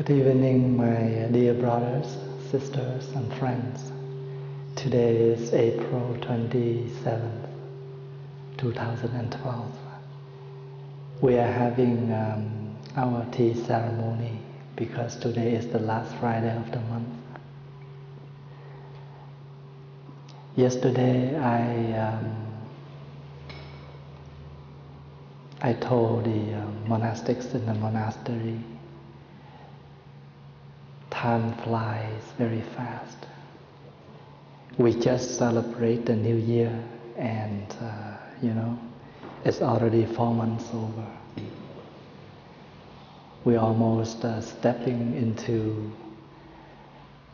Good evening, my dear brothers, sisters, and friends. Today is April 27th, 2012. We are having our tea ceremony because today is the last Friday of the month. Yesterday, I told the monastics in the monastery, time flies very fast. We just celebrate the new year and, it's already 4 months over. We're almost stepping into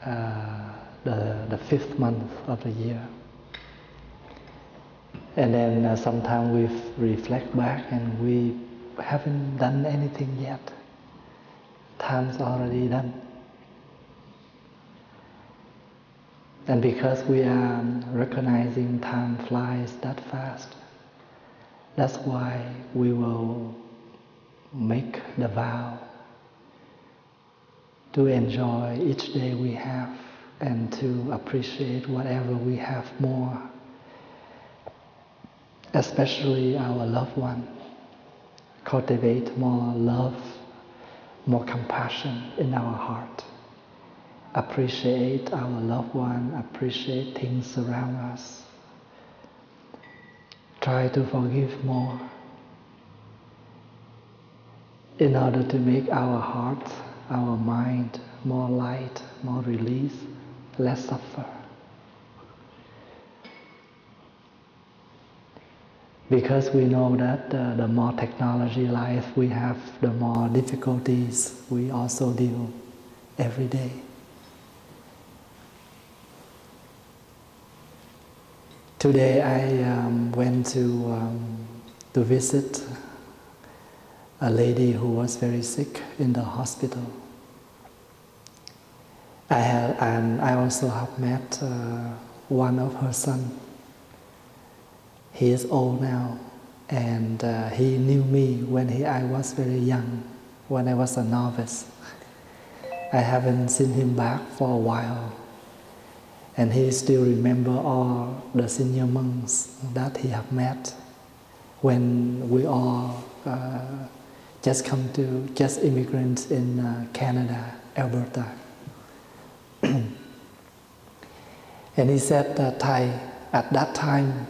the 5th month of the year. And then sometimes we reflect back and we haven't done anything yet. Time's already done. And because we are recognizing time flies that fast, that's why we will make the vow to enjoy each day we have and to appreciate whatever we have more, especially our loved one. Cultivate more love, more compassion in our heart. Appreciate our loved one, appreciate things around us. Try to forgive more in order to make our heart, our mind more light, more release, less suffer. Because we know that the more technology life we have, the more difficulties we also deal every day. Today I went to visit a lady who was very sick in the hospital. I also have met one of her sons. He is old now, and he knew me when I was very young, when I was a novice. I haven't seen him back for a while. And he still remember all the senior monks that he have met when we all just immigrants in Canada, Alberta. And he said that Thầy, at that time,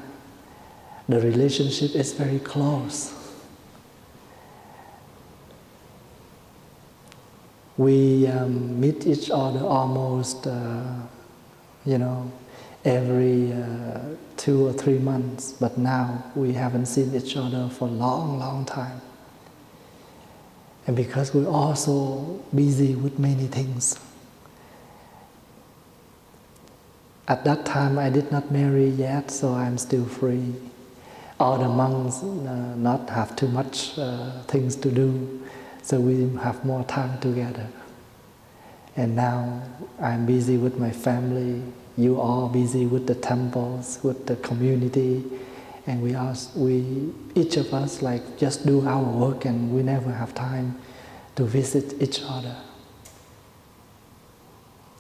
the relationship is very close. We meet each other almost every 2 or 3 months, but now we haven't seen each other for a long time. And because we're also busy with many things. At that time I did not marry yet, so I'm still free. All the monks not have too much things to do, so we have more time together. And now I'm busy with my family, you are busy with the temples, with the community, and each of us just do our work and we never have time to visit each other.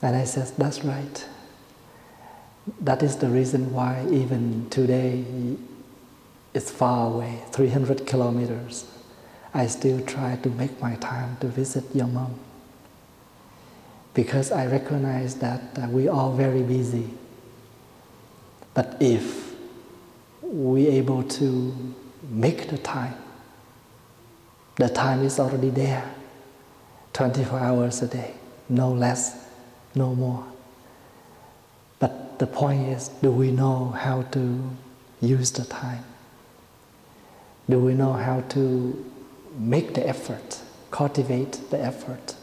And I said, that's right. That is the reason why even today it's far away, 300 kilometers. I still try to make my time to visit your mom. Because I recognize that we are very busy. But if we are able to make the time is already there, 24 hours a day, no less, no more. But the point is, do we know how to use the time? Do we know how to make the effort, cultivate the effort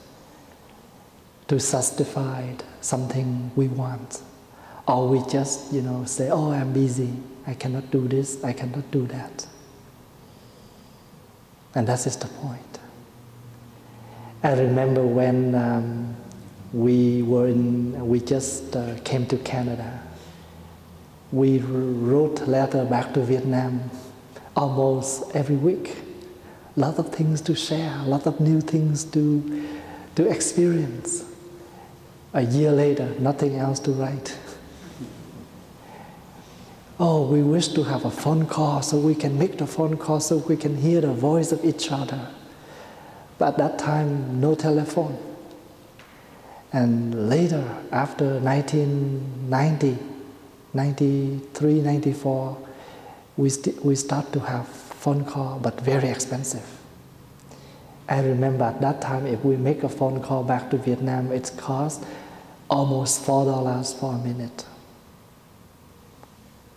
to justify something we want? Or we just, say, oh, I'm busy, I cannot do this, I cannot do that. And that is the point. I remember when we just came to Canada, we wrote letter back to Vietnam almost every week. A lot of things to share, a lot of new things to to experience. A year later, nothing else to write. Oh, we wish to have a phone call so we can make the phone call so we can hear the voice of each other. But at that time, no telephone. And later, after 1990, 93, 94, we start to have phone call, but very expensive. I remember at that time, if we make a phone call back to Vietnam, it cost almost $4 for a minute.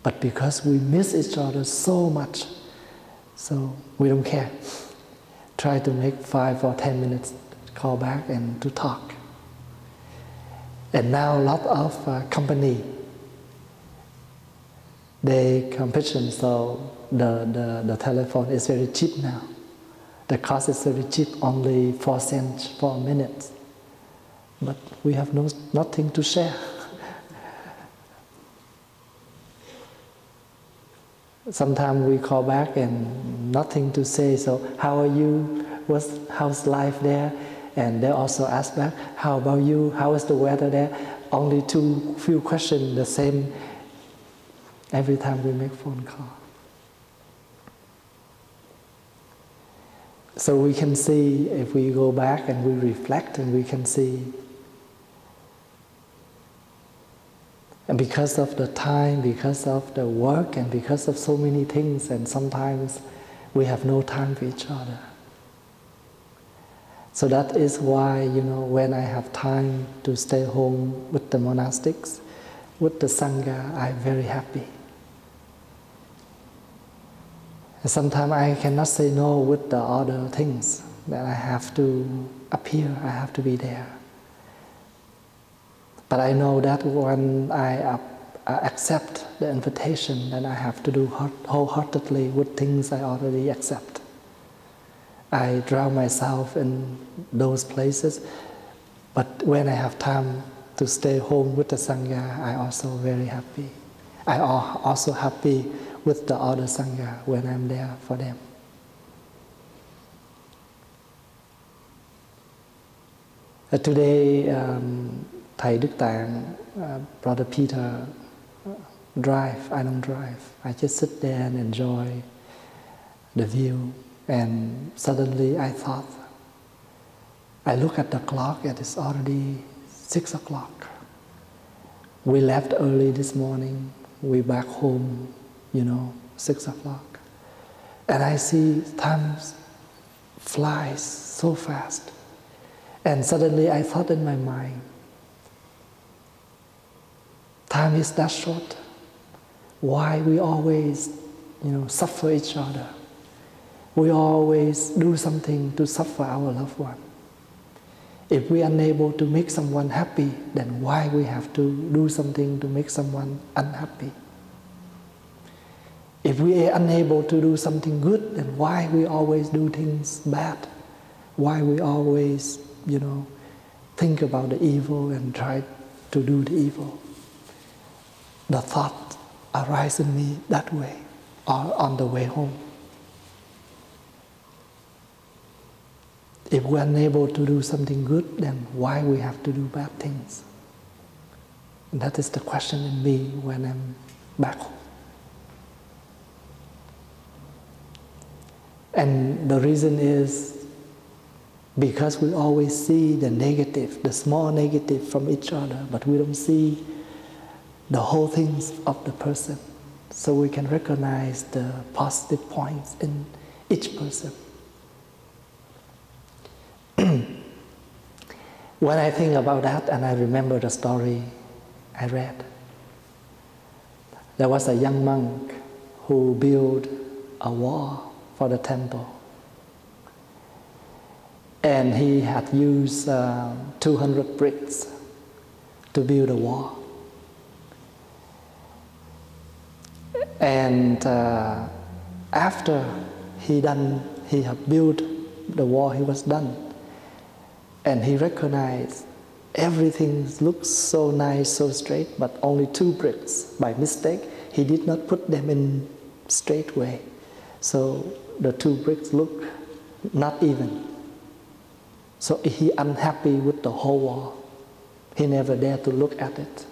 But because we miss each other so much, so we don't care. Try to make 5 or 10 minutes call back and to talk. And now a lot of company, they competition, so the telephone is very cheap now. The cost is very cheap, only 4 cents for a minute. But we have nothing to share. Sometimes we call back and nothing to say, so how are you? How's life there? And they also ask back, how about you? How is the weather there? Only few questions, the same every time we make phone call. So we can see, if we go back and we reflect, and we can see. And because of the time, because of the work, and because of so many things, and sometimes we have no time for each other. So that is why, when I have time to stay home with the monastics, with the Sangha, I'm very happy. And sometimes I cannot say no with the other things, that I have to appear, I have to be there. But I know that when I accept the invitation, then I have to do wholeheartedly with things I already accept. I drown myself in those places, but when I have time to stay home with the Sangha, I also very happy. I also happy with the other Sangha when I'm there for them. Today, Thầy Đức Tạng, Brother Peter drive. I don't drive. I just sit there and enjoy the view. And suddenly I thought, I look at the clock and it's already 6 o'clock. We left early this morning. We back home, 6 o'clock. And I see time flies so fast. And suddenly I thought in my mind, time is that short. Why we always, suffer each other? We always do something to suffer our loved one. If we are unable to make someone happy, then why we have to do something to make someone unhappy? If we are unable to do something good, then why we always do things bad? Why we always, think about the evil and try to do the evil? The thought arises in me that way, or on the way home. If we are unable to do something good, then why we have to do bad things? And that is the question in me when I'm back home. And the reason is because we always see the negative, the small negative from each other, but we don't see the whole things of the person. So we can recognize the positive points in each person. When I think about that and I remember the story I read, there was a young monk who built a wall for the temple. And he had used 200 bricks to build a wall. And after he had built the wall, he was done. And he recognized everything looks so nice, so straight, but only 2 bricks. By mistake, he did not put them in straight way. So the 2 bricks look not even. So he unhappy with the whole wall. He never dared to look at it.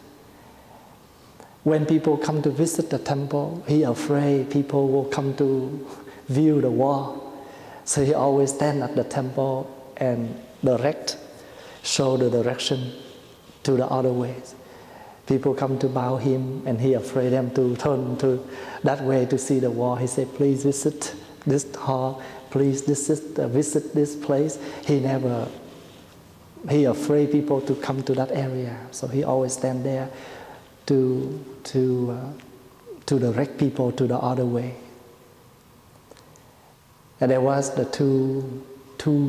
When people come to visit the temple, he afraid people will come to view the wall. So he always stand at the temple and show the direction to the other ways. People come to bow him, and he afraid them to turn to that way to see the wall. He said, please visit this hall, please visit this place. He afraid people to come to that area. So he always stand there to direct people to the other way. And there was the two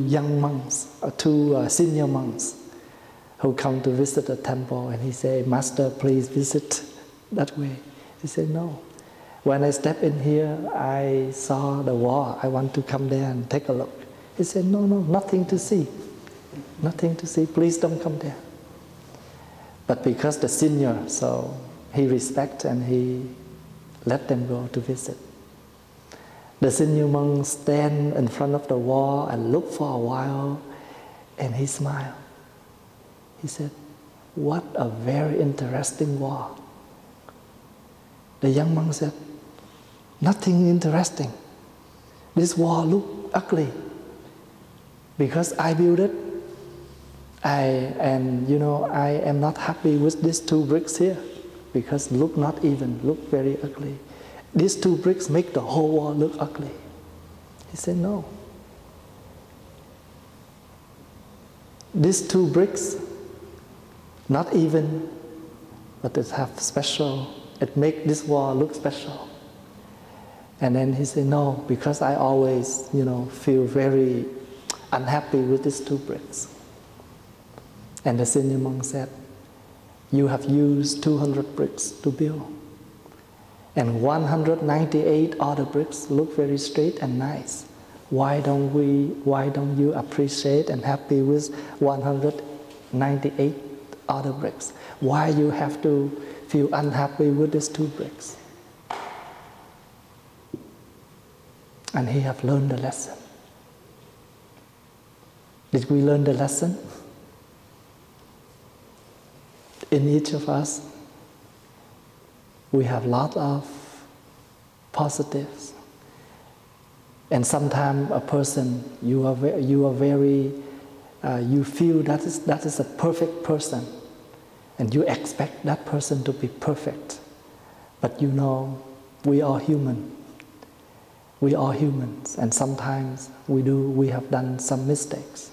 young monks, two senior monks, who come to visit the temple, and he said, Master, please visit that way. He said, no. When I step in here, I saw the wall. I want to come there and take a look. He said, no, nothing to see. Nothing to see. Please don't come there. But because the senior, so he respect and he let them go to visit. The senior monk stand in front of the wall and look for a while, and he smiled. He said, what a very interesting wall. The young monk said, nothing interesting. This wall look ugly. Because I built it, I am not happy with these two bricks here, because look not even, look very ugly. These two bricks make the whole wall look ugly. He said, no. These two bricks, not even, but it have special, it make this wall look special. And then he said, no, because I always, feel very unhappy with these two bricks. And the senior monk said, you have used 200 bricks to build. And 198 other bricks look very straight and nice. Why don't you appreciate and happy with 198 other bricks? Why you have to feel unhappy with these two bricks? And he have learned the lesson. Did we learn the lesson? In each of us, we have a lot of positives. And sometimes a person, you feel that is a perfect person, and you expect that person to be perfect. But we are human. We are humans, and sometimes we have done some mistakes.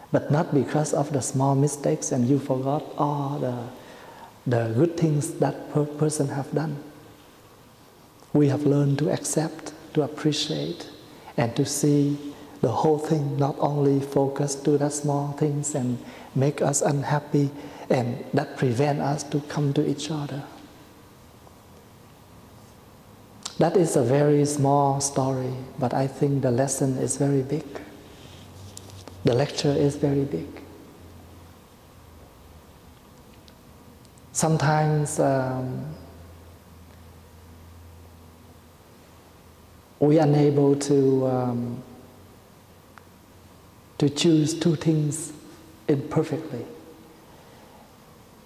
But not because of the small mistakes and you forgot all the good things that person have done. We have learned to accept, to appreciate, and to see the whole thing, not only focus to that small things and make us unhappy and that prevent us to come to each other. That is a very small story, but I think the lesson is very big. The lecture is very big. Sometimes we are unable to choose two things imperfectly.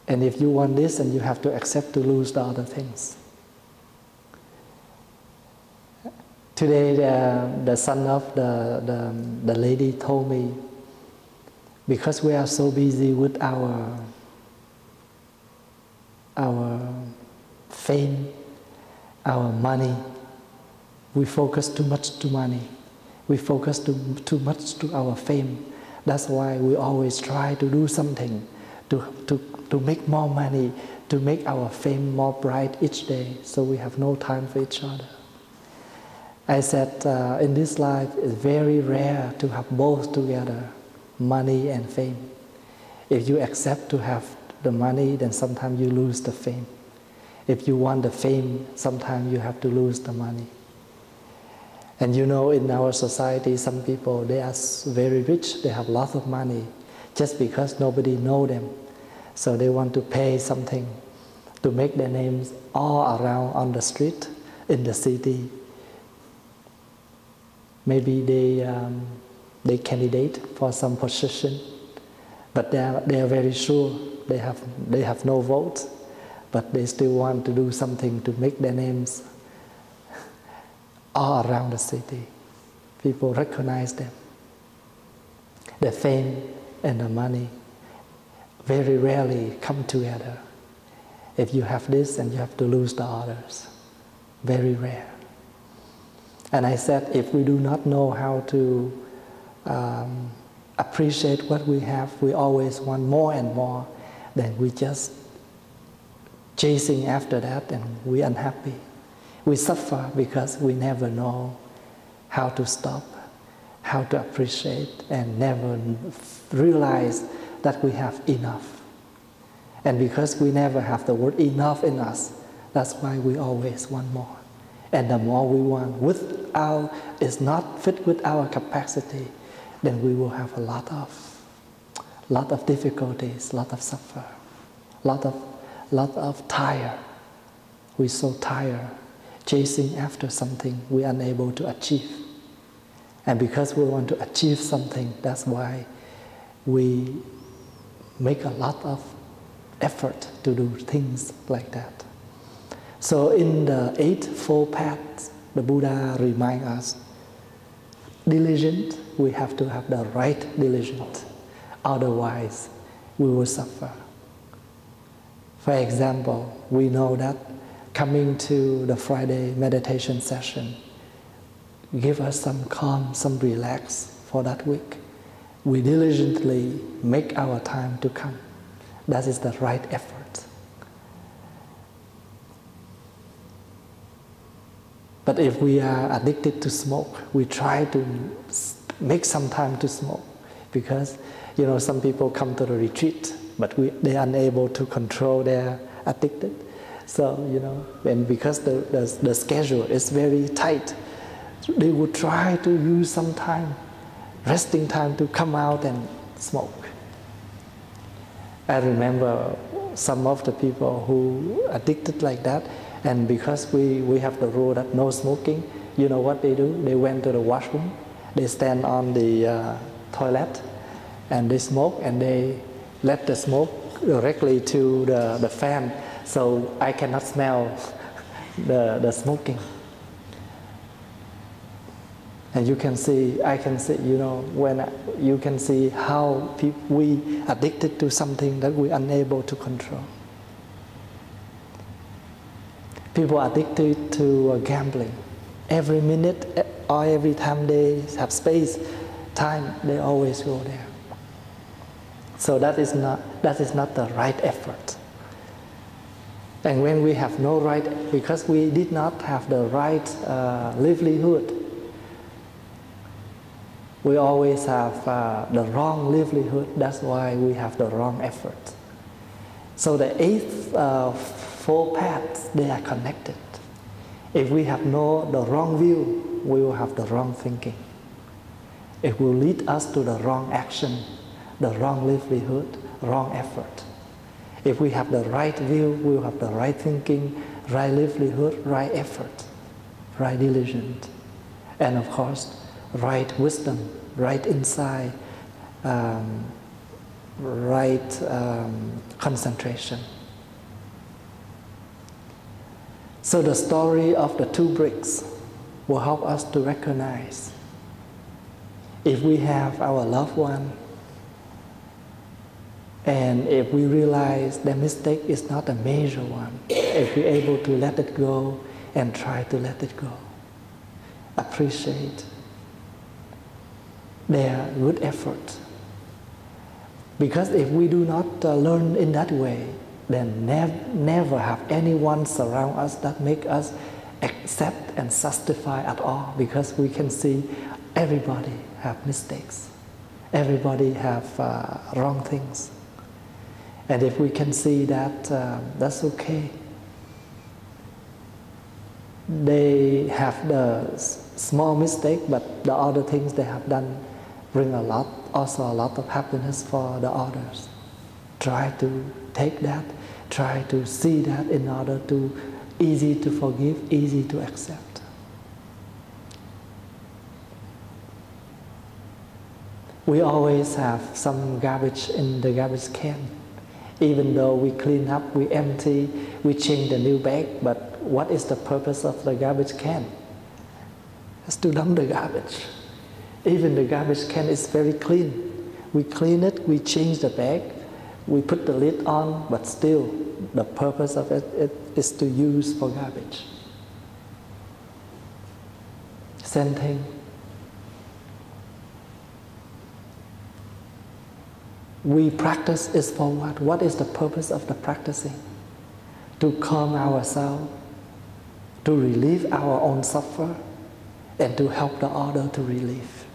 And if you want this, and you have to accept to lose the other things. Today, the son of the lady told me, because we are so busy with our fame, our money, we focus too much to money. We focus too much to our fame. That's why we always try to do something to make more money, to make our fame more bright each day, so we have no time for each other. I said, in this life, it's very rare to have both together, money and fame. If you accept to have the money, then sometimes you lose the fame. If you want the fame, sometimes you have to lose the money. And in our society, some people, they are very rich, they have lots of money, just because nobody knows them. So they want to pay something to make their names all around on the street, in the city. Maybe they candidate for some position, but they are very sure they have no votes, but they still want to do something to make their names all around the city. People recognize them. The fame and the money very rarely come together. If you have this and you have to lose the others, very rare. And I said, if we do not know how to appreciate what we have, we always want more and more, then we just chasing after that and we're unhappy. We suffer because we never know how to stop, how to appreciate, and never realize that we have enough. And because we never have the word enough in us, that's why we always want more. And the more we want is not fit with our capacity, then we will have a lot of difficulties, lot of suffer, lot of tire. We're so tired chasing after something we're unable to achieve. And because we want to achieve something, that's why we make a lot of effort to do things like that. So in the Eightfold Path, the Buddha reminds us, diligent, we have to have the right diligence. Otherwise, we will suffer. For example, we know that coming to the Friday meditation session give us some calm, some relax for that week. We diligently make our time to come. That is the right effort. But if we are addicted to smoke, we try to make some time to smoke, because some people come to the retreat, but they are unable to control their addicted. So and because the schedule is very tight, they would try to use some time, resting time, to come out and smoke. I remember some of the people who addicted like that, and because we have the rule that no smoking, you know what they do? They went to the washroom, they stand on the toilet, and they smoke, and they let the smoke directly to the fan, so I cannot smell the smoking. And you can see, I can see, when you can see how we addicted to something that we're unable to control. People are addicted to gambling. Every minute or every time they have space, time, they always go there. So that is not the right effort. And when we have no right, because we did not have the right livelihood, we always have the wrong livelihood. That's why we have the wrong effort. So the Eightfold Paths, they are connected. If we have the wrong view, we will have the wrong thinking. It will lead us to the wrong action, the wrong livelihood, wrong effort. If we have the right view, we will have the right thinking, right livelihood, right effort, right diligence, and of course, right wisdom, right insight, right concentration. So the story of the two bricks will help us to recognize if we have our loved one, and if we realize the mistake is not a major one, if we're able to let it go and try to let it go, appreciate their good effort. Because if we do not learn in that way, then never have anyone surround us that make us accept and justify at all, because we can see everybody have mistakes. Everybody have wrong things. And if we can see that, that's okay. They have the small mistake, but the other things they have done bring also a lot of happiness for the others. Try to take that, try to see that in order to easy to forgive, easy to accept. We always have some garbage in the garbage can. Even though we clean up, we empty, we change the new bag, but what is the purpose of the garbage can? It's to dump the garbage. Even the garbage can is very clean. We clean it, we change the bag, we put the lid on, but still the purpose of it is to use for garbage. Same thing. We practice is for what? What is the purpose of the practicing? To calm ourselves, to relieve our own suffer, and to help the other to relieve.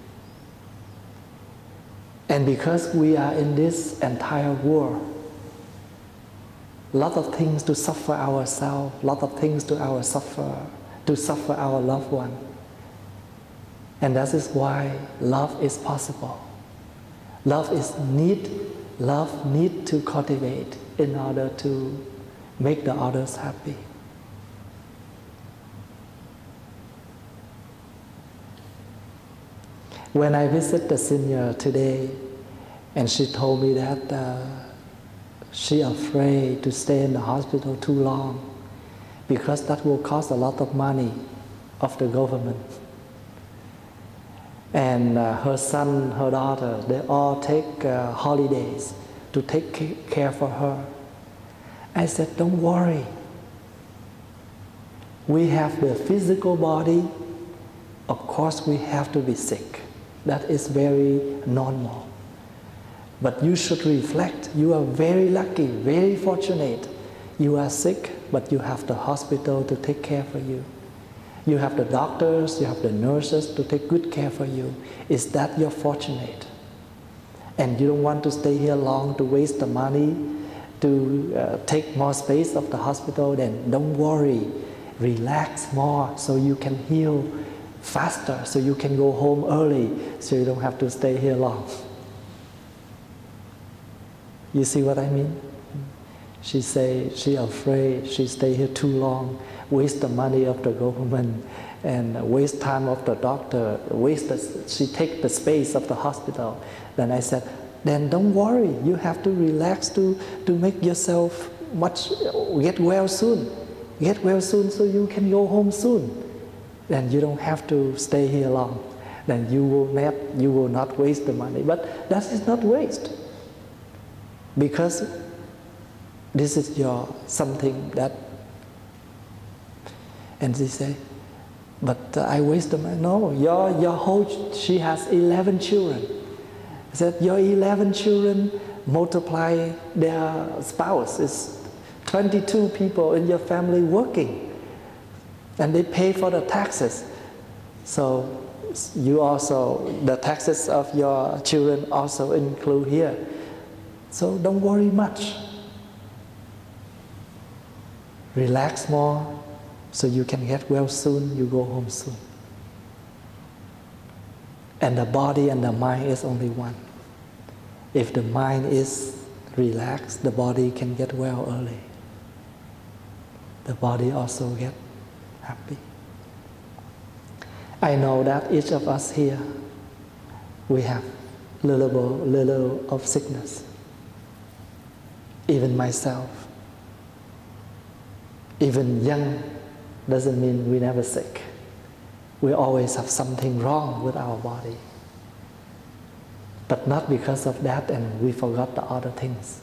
And because we are in this entire world, a lot of things to suffer ourselves, a lot of things to suffer our loved one. And that is why love is possible. Love need to cultivate in order to make the others happy. When I visit the senior today, and she told me that she afraid to stay in the hospital too long because that will cost a lot of money of the government. And her son, her daughter, they all take holidays to take care for her. I said, don't worry. We have the physical body. Of course, we have to be sick. That is very normal. But you should reflect. You are very lucky, very fortunate. You are sick, but you have the hospital to take care for you. You have the doctors, you have the nurses to take good care for you. Is that you're fortunate? And you don't want to stay here long to waste the money, to take more space of the hospital, then don't worry. Relax more so you can heal faster, so you can go home early, so you don't have to stay here long. You see what I mean? She say she afraid she stay here too long, waste the money of the government, and waste time of the doctor, she take the space of the hospital. Then I said, then don't worry, you have to relax to make yourself get well soon. Get well soon so you can go home soon. Then you don't have to stay here long. Then you will not waste the money. But that is not waste. Because this is your something that, and they say, but I waste the money. No, your whole, she has 11 children. I said, your 11 children multiply their spouse. It's 22 people in your family working. And they pay for the taxes. So you also, the taxes of your children also include here. So don't worry much. Relax more so you can get well soon, you go home soon. And the body and the mind is only one. If the mind is relaxed, the body can get well early. The body also get happy. I know that each of us here, we have little of sickness. Even myself. Even young doesn't mean we never sick. We always have something wrong with our body. But not because of that and we forgot the other things.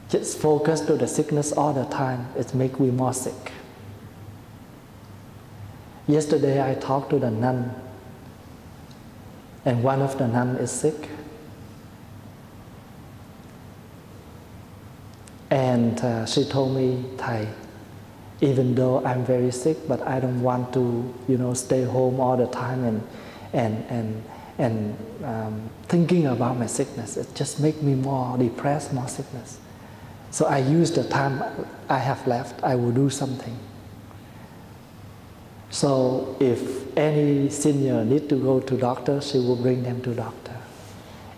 Just focus to the sickness all the time, it makes we more sick. Yesterday I talked to the nun, and one of the nuns is sick. And she told me, Thầy, even though I'm very sick, but I don't want to, stay home all the time and thinking about my sickness. It just makes me more depressed, more sickness. So I use the time I have left, I will do something. So if any senior need to go to doctor, she will bring them to doctor.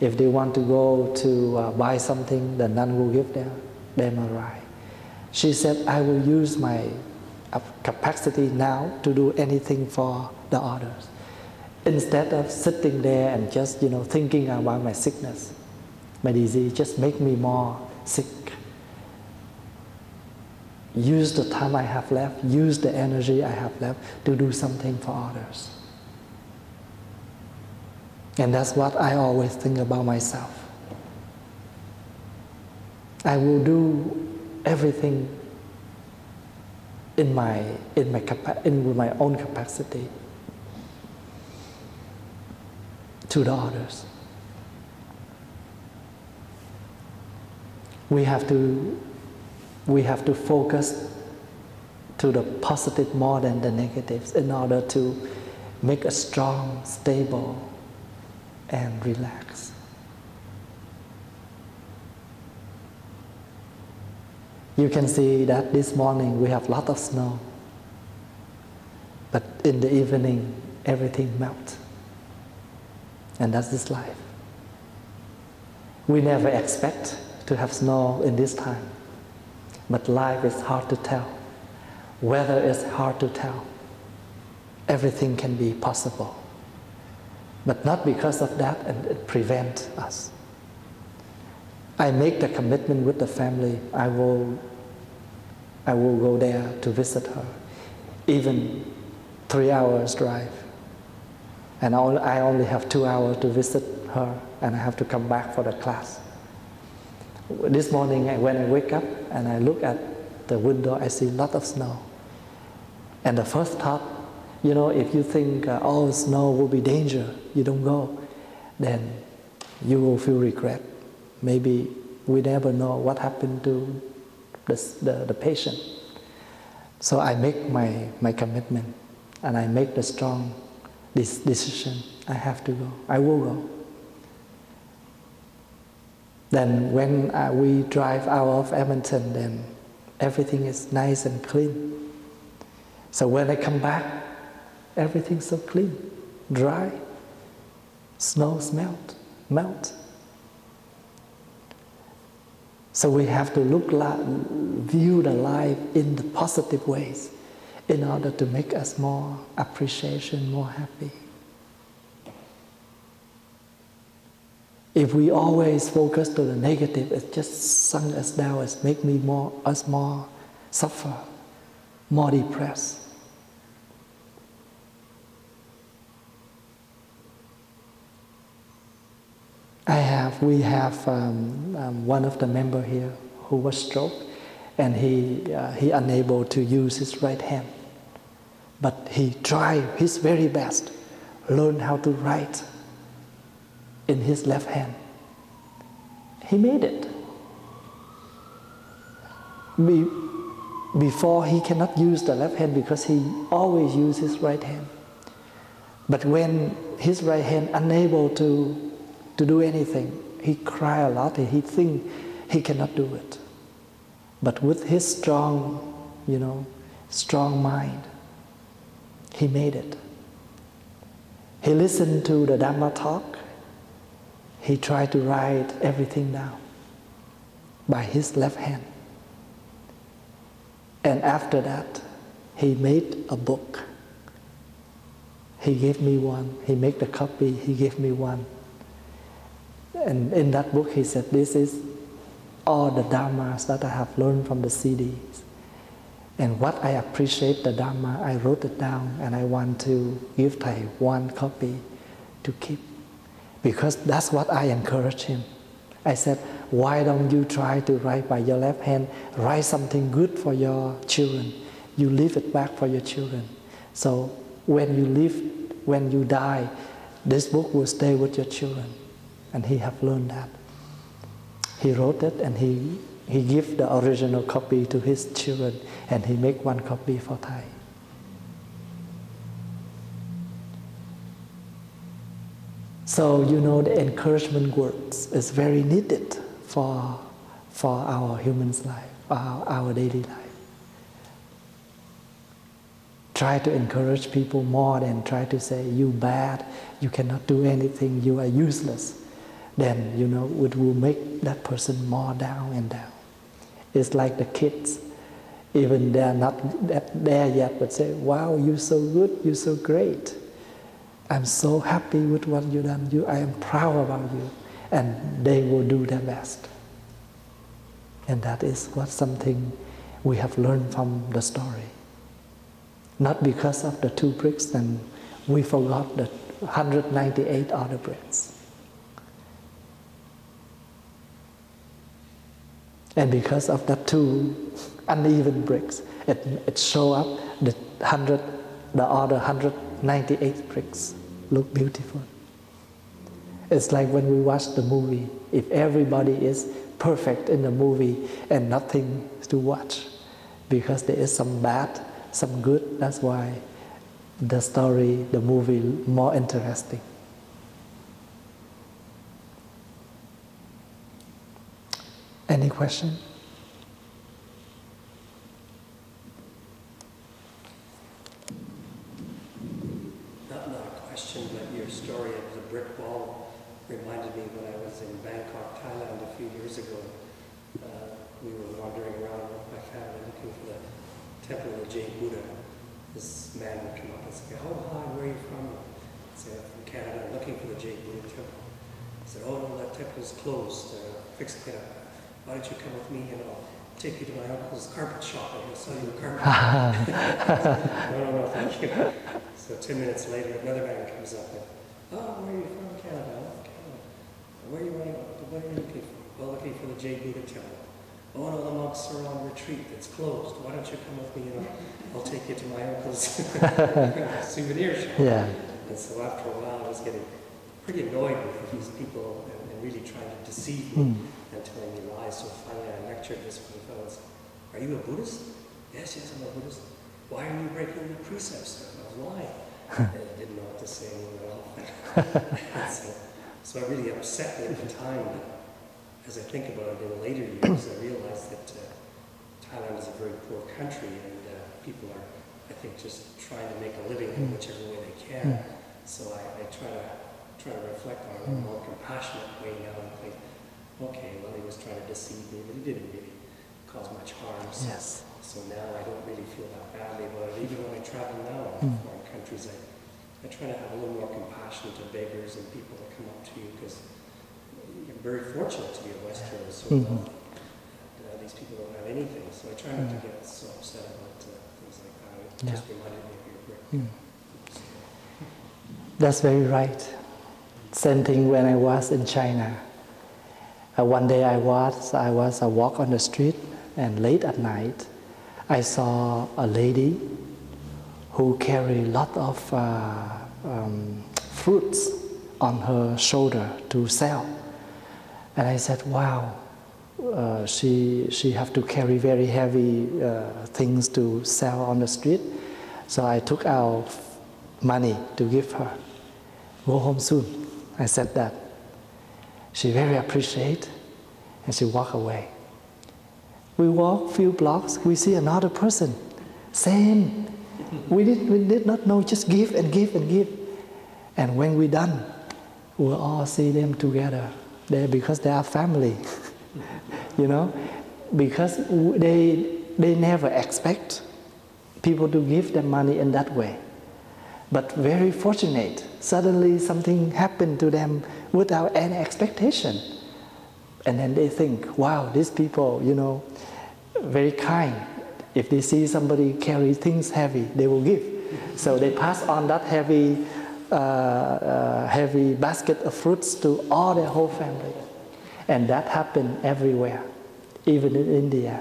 If they want to go to buy something, the nun will give them a ride. She said, I will use my capacity now to do anything for the others. Instead of sitting there and just, thinking about my sickness, my disease, just make me more sick. Use the time I have left, use the energy I have left to do something for others. And that's what I always think about myself. I will do everything in my own capacity to the others. We have to focus to the positive more than the negatives in order to make us strong, stable, and relaxed. You can see that this morning we have a lot of snow, but in the evening everything melts. And that's this life. We never expect to have snow in this time, but life is hard to tell. Weather is hard to tell. Everything can be possible, but not because of that and it prevents us. I make the commitment with the family. I will go there to visit her, even 3 hours drive. And I only have 2 hours to visit her, and I have to come back for the class. This morning, when I wake up and I look at the window, I see a lot of snow. And the first thought, if you think, snow will be danger, you don't go, then you will feel regret. Maybe we never know what happened to the patient. So I make my commitment, and I make the strong decision. I have to go. I will go. Then when we drive out of Edmonton, then everything is nice and clean. So when I come back, everything's so clean, dry. Snows melt. So we have to view the life in the positive ways in order to make us more appreciation, more happy. If we always focus to the negative, it just sunk us down, it makes us more suffer, more depressed. We have one of the members here who was stroke, and he unable to use his right hand. But he tried his very best, learn how to write in his left hand. He made it. Before he cannot use the left hand because he always used his right hand. But when his right hand unable to do anything, he cry a lot and he think he cannot do it. But with his strong mind, he made it. He listened to the Dhamma talk. He tried to write everything down by his left hand. And after that, he made a book. He gave me one. He made the copy. He gave me one. And in that book, he said, this is all the Dhammas that I have learned from the CDs. And what I appreciate the Dhamma, I wrote it down, and I want to give Thầy one copy to keep. Because that's what I encouraged him. I said, why don't you try to write by your left hand, write something good for your children. You leave it back for your children. So when you die, this book will stay with your children. And he have learned that. He wrote it, and he gave the original copy to his children, and he make one copy for Thầy. So the encouragement words is very needed for our human's life, our daily life. Try to encourage people more than try to say, you bad, you cannot do anything, you are useless. Then, it will make that person more down and down. It's like the kids, even they're not there yet, but say, wow, you're so good, you're so great. I'm so happy with what you've done. I am proud about you. And they will do their best. And that is what something we have learned from the story. Not because of the 2 bricks and we forgot the 198 other bricks. And because of the 2 uneven bricks, it show up the other 198 bricks look beautiful. It's like when we watch the movie. If everybody is perfect in the movie and nothing to watch, because there is some bad, some good, that's why the story, the movie, more interesting. Any question? Not a question, but your story of the brick wall reminded me when I was in Bangkok, Thailand a few years ago. We were wandering around with my family looking for the temple of the Jade Buddha. This man would come up and say, "Oh, hi, where are you from?" I'd say, "I'm from Canada, I'm looking for the Jade Buddha temple." I said, "Oh no, that temple is closed. Fixing it up. Why don't you come with me and I'll take you to my uncle's carpet shop and he'll sell you a carpet." No, thank you. So 2 minutes later, another man comes up and, "Oh, where are you from?" "Canada." "Oh, Canada. What are you looking for?" "Well, looking for the Jade Buddha temple." "Oh no, the monks are on retreat. It's closed. Why don't you come with me and I'll take you to my uncle's souvenir shop." Yeah. And so after a while, I was getting pretty annoyed with these people and really trying to deceive me and telling me lies. So finally, I lectured this one fellow. "Are you a Buddhist?" Yes, I'm a Buddhist." "Why are you breaking the precepts?" I was lying. And I didn't know what to say anymore at all. So it really upset me at the time. But as I think about it in later years, I realized that Thailand is a very poor country, and people are, I think, just trying to make a living in whichever way they can. So I try to reflect on it in a more compassionate way now and think, okay, well, he was trying to deceive me, but he didn't really cause much harm. So, Yes. so now I don't really feel that badly about it. Even when I travel now in foreign countries, I try to have a little more compassion to beggars and people that come up to you, because you're very fortunate to be a Westerner, so these people don't have anything. So I try not to get so upset about things like that. It just reminded me of your brick. That's very right. Same thing when I was in China. One day I was walk on the street, and late at night, I saw a lady who carried a lot of fruits on her shoulder to sell. And I said, wow, she have to carry very heavy things to sell on the street. So I took out money to give her. Go home soon. I said that. She very appreciate, and she walked away. We walk few blocks, we see another person. Same. We did not know, just give and give and give. And when we're done, we'll all see them together there because they are family. You know, because they never expect people to give them money in that way. But very fortunate, suddenly something happened to them without any expectation. And then they think, wow, these people, you know, very kind. If they see somebody carry things heavy, they will give. So they pass on that heavy basket of fruits to all their whole family. And that happened everywhere, even in India.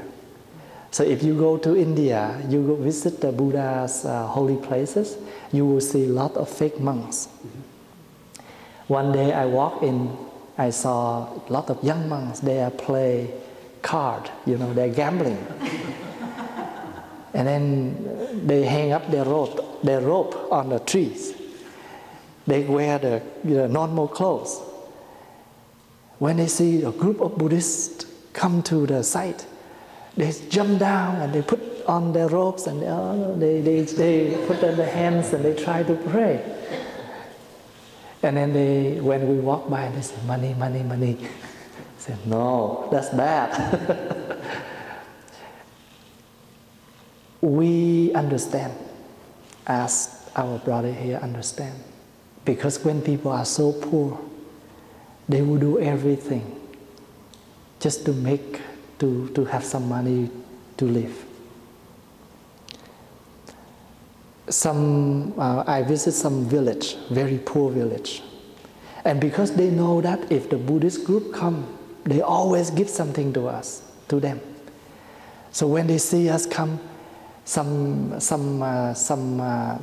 So if you go to India, you go visit the Buddha's holy places, you will see a lot of fake monks. One day I walked in, I saw a lot of young monks, they play card, you know, they're gambling. And then they hang up their rope on the trees. They wear the normal clothes. When they see a group of Buddhists come to the site, they jump down and they put on their robes and they put on their hands and they try to pray. And then when we walk by, they say, money, money, money. I said, no, that's bad. We understand, as our brother here understand. Because when people are so poor, they will do everything just to have some money to live. I visit some village, very poor village. And because they know that if the Buddhist group come, they always give something to us, to them. So when they see us come, some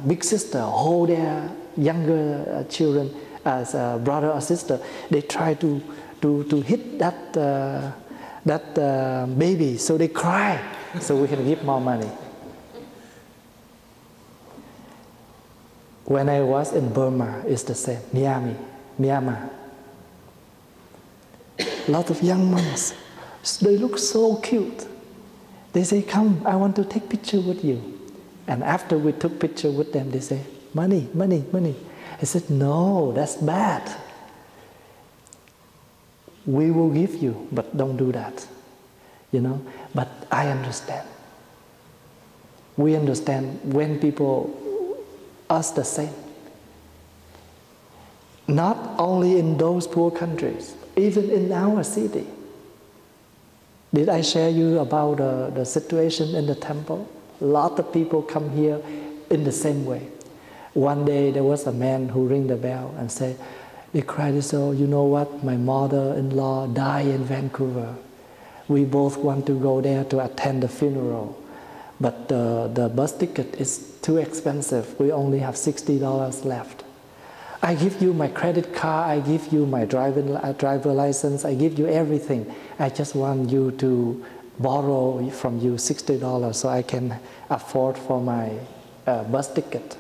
big sister hold their younger children as a brother or sister, they try to hit that baby, so they cry, so we can give more money. When I was in Burma, it's the same. Myanmar. A lot of young monks, they look so cute. They say, come, I want to take picture with you. And after we took picture with them, they say, money, money, money. I said, no, that's bad. We will give you, but don't do that. You know, but I understand. We understand when people ask the same. Not only in those poor countries, even in our city. Did I share you about the situation in the temple? A lot of people come here in the same way. One day there was a man who rang the bell and said, they cried, so you know what, my mother-in-law died in Vancouver. We both want to go there to attend the funeral. But the bus ticket is too expensive. We only have $60 left. I give you my credit card, I give you my driver license, I give you everything. I just want you to borrow from you $60 so I can afford for my bus ticket.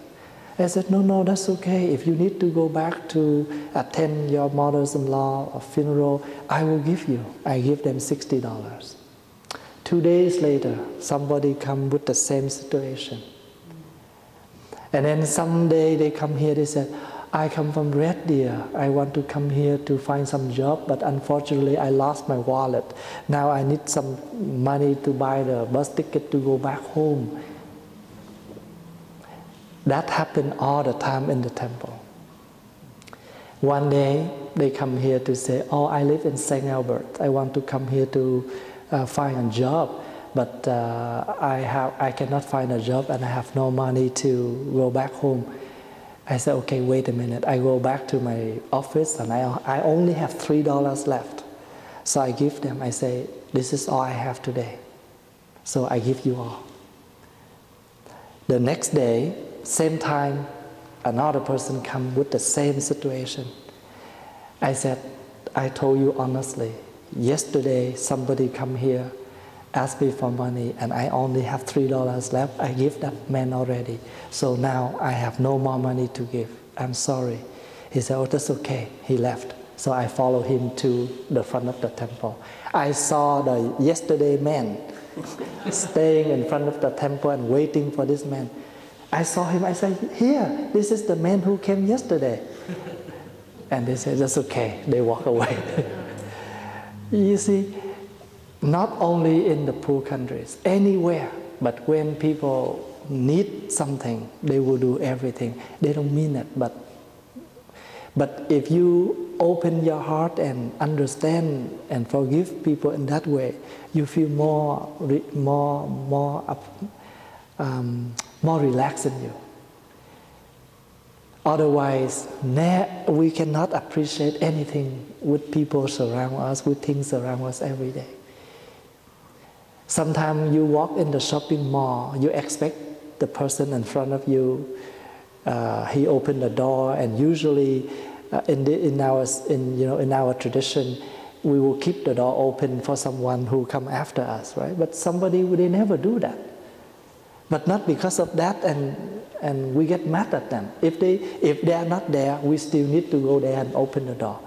I said, no, that's okay. If you need to go back to attend your mother-in-law funeral, I will give you. I give them $60. 2 days later, somebody come with the same situation. And then someday they come here, they said, I come from Red Deer. I want to come here to find some job, but unfortunately I lost my wallet. Now I need some money to buy the bus ticket to go back home. That happened all the time in the temple. One day they come here to say, oh, I live in St. Albert. I want to come here to find a job, but I cannot find a job and I have no money to go back home. I said, okay, wait a minute. I go back to my office and I only have $3 left. So I give them, I say, this is all I have today. So I give you all. The next day, same time, another person come with the same situation. I said, I told you honestly, yesterday somebody come here, asked me for money, and I only have $3 left. I give that man already. So now I have no more money to give. I'm sorry. He said, oh, that's okay. He left. So I followed him to the front of the temple. I saw the yesterday man staying in front of the temple and waiting for this man. I saw him, I said, here, this is the man who came yesterday. And they said, that's okay. They walk away. You see, not only in the poor countries, anywhere, but when people need something, they will do everything. They don't mean it, but if you open your heart and understand and forgive people in that way, you feel more relaxed in you. Otherwise, we cannot appreciate anything with people surround us, with things around us every day. Sometimes you walk in the shopping mall, you expect the person in front of you, he opened the door, and usually in our tradition, we will keep the door open for someone who come after us, right? But they never do that. But not because of that, and we get mad at them. If they are not there, we still need to go there and open the door.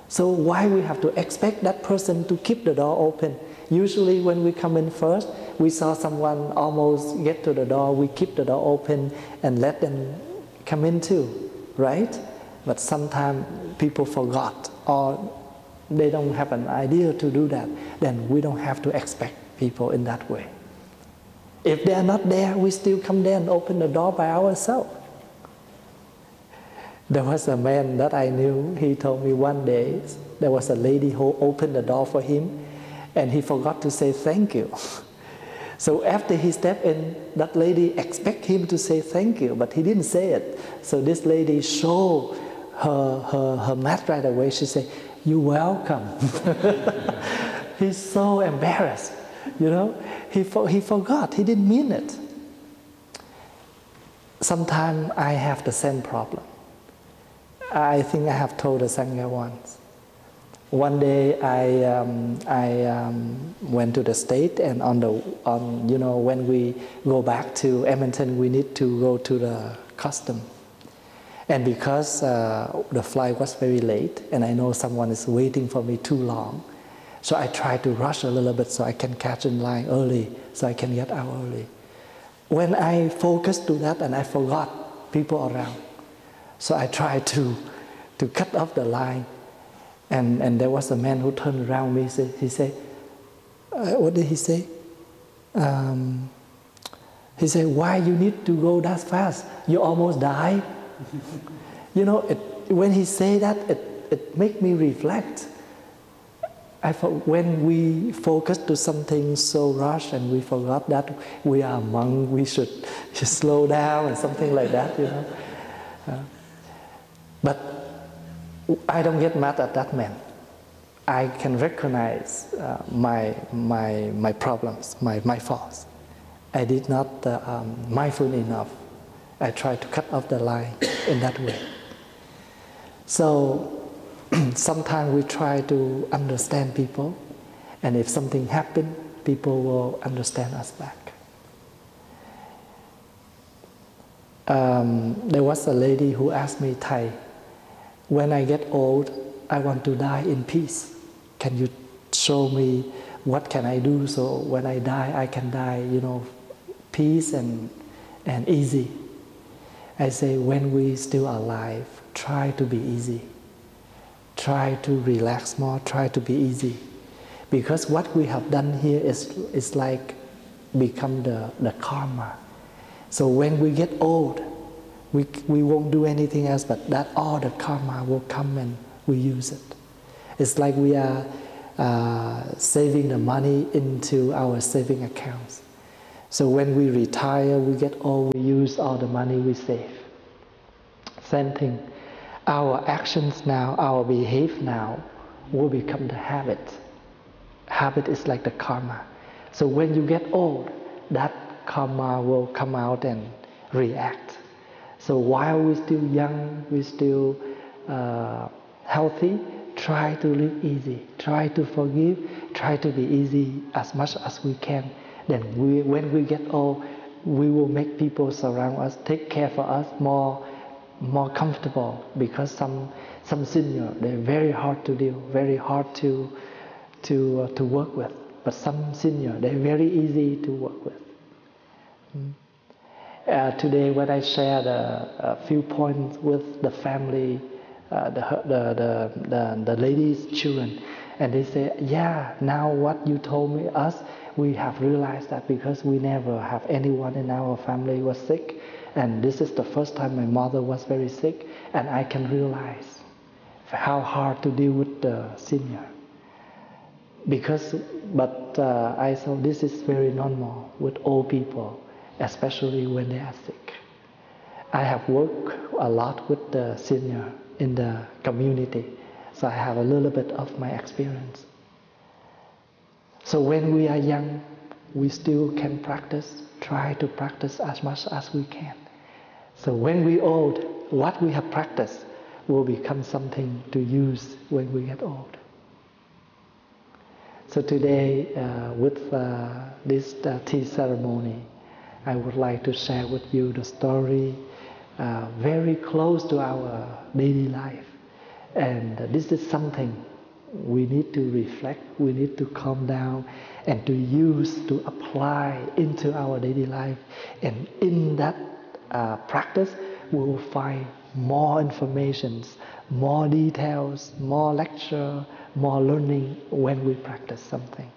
So why we have to expect that person to keep the door open? Usually when we come in first, we saw someone almost get to the door, we keep the door open and let them come in too, right? But sometimes people forgot or they don't have an idea to do that. Then we don't have to expect people in that way. If they are not there, we still come there and open the door by ourselves. There was a man that I knew, he told me one day, there was a lady who opened the door for him, and he forgot to say thank you. So after he stepped in, that lady expect him to say thank you, but he didn't say it. So this lady showed her mat right away. She said, "You're welcome." He's so embarrassed, you know. He forgot, he didn't mean it. Sometimes I have the same problem. I think I have told the Sangha once. One day I went to the States, and you know, when we go back to Edmonton, we need to go to the custom. And because the flight was very late, and I know someone is waiting for me too long, so I try to rush a little bit so I can catch in line early, so I can get out early. When I focused to that, and I forgot people around, so I tried to cut off the line. And there was a man who turned around me. He said, what did he say? He said, "Why you need to go that fast? You almost die." You know, when he said that, it made me reflect. I thought, when we focus to something so rushed and we forgot that we are a monk, we should slow down and something like that, you know. But I don't get mad at that man. I can recognize my problems, my faults. I did not mindful enough. I tried to cut off the line in that way. So sometimes we try to understand people, and if something happens, people will understand us back. There was a lady who asked me, "Thầy, when I get old, I want to die in peace. Can you show me what can I do so when I die, I can die, you know, peace and easy?" I say, when we still alive, try to be easy. Try to relax more, try to be easy. Because what we have done here is like become the karma. So when we get old, we won't do anything else, but that all the karma will come and we use it. It's like we are saving the money into our saving accounts. So when we retire, we get old, we use all the money we save. Same thing. Our actions now, our behavior now, will become the habit. Habit is like the karma. So when you get old, that karma will come out and react. So while we're still young, we're still healthy, try to live easy, try to forgive, try to be easy as much as we can. Then when we get old, we will make people surround us, take care for us more comfortable, because some senior, they're very hard to deal, very hard to work with. But some senior, they're very easy to work with. Today, when I shared a few points with the family, the ladies' children, and they say, "Yeah, now what you told me us, we have realized that because we never have anyone in our family was sick, and this is the first time my mother was very sick, and I can realize how hard to deal with the senior." But I thought this is very normal with old people, especially when they are sick. I have worked a lot with the senior in the community, so I have a little bit of my experience. So when we are young, we still can practice, try to practice as much as we can. So when we're old, what we have practiced will become something to use when we get old. So today, with this tea ceremony, I would like to share with you the story very close to our daily life. And this is something we need to reflect, we need to calm down and to use, to apply into our daily life. And in that practice, we will find more informations, more details, more lecture, more learning when we practice something.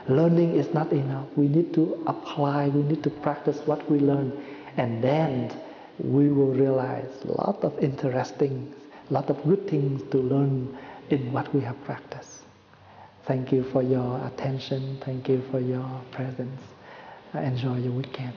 Learning is not enough. We need to apply, we need to practice what we learn, and then we will realize a lot of interesting, a lot of good things to learn in what we have practiced. Thank you for your attention. Thank you for your presence. Enjoy your weekend.